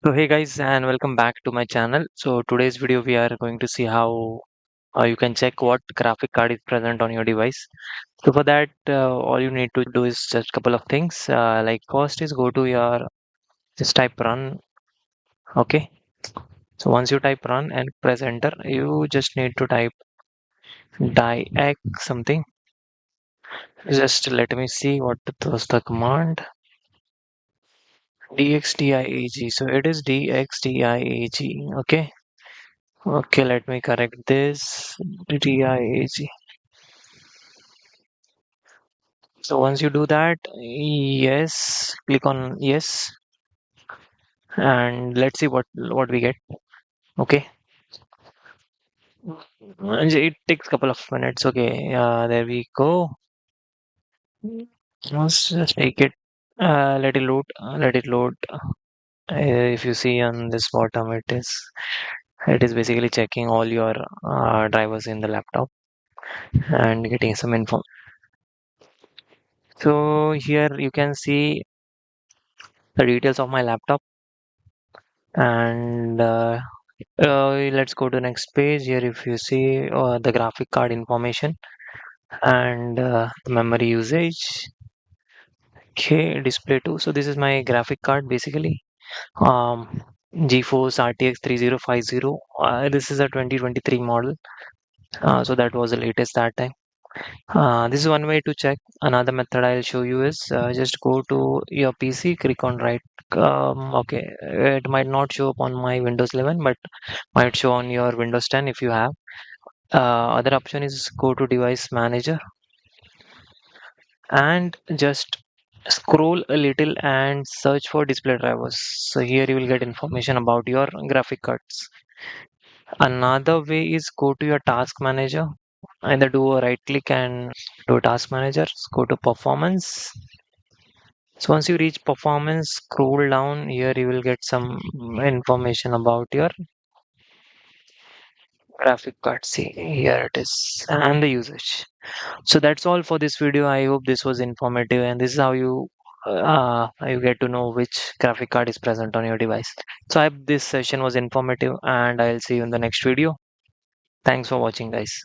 So hey guys, and welcome back to my channel. So today's video we are going to see how you can check what graphic card is present on your device. So for that all you need to do is just couple of things. Like first is go to your just type run. Okay. So once you type run and press enter, you just need to type diag something. Just let me see what was the command. Dxdiag. So it is dxdiag. Okay. Okay, let me correct this. Diag. So once you do that, yes, click on yes, and let's see what we get. Okay, and it takes a couple of minutes. Okay, there we go. Let's just take it. Let it load. Let it load. If you see on this bottom, it is basically checking all your drivers in the laptop and getting some info. So here you can see the details of my laptop and let's go to next page. Here if you see the graphic card information and the memory usage. Okay, display 2. So this is my graphic card basically. um GeForce RTX 3050. This is a 2023 model. So that was the latest that time. This is one way to check. Another method I'll show you is just go to your PC, click on right. Okay, it might not show up on my Windows 11, but might show on your Windows 10 if you have. Other option is go to device manager and just scroll a little and search for display drivers. So here you will get information about your graphic cards. Another way is go to your task manager. Either do a right click and do task manager, go to performance. So once you reach performance, scroll down. Here you will get some information about your graphic card. See, here it is, and the usage. So that's all for this video. I hope this was informative, and this is how you get to know which graphic card is present on your device. So I hope this session was informative, and I'll see you in the next video. Thanks for watching, guys.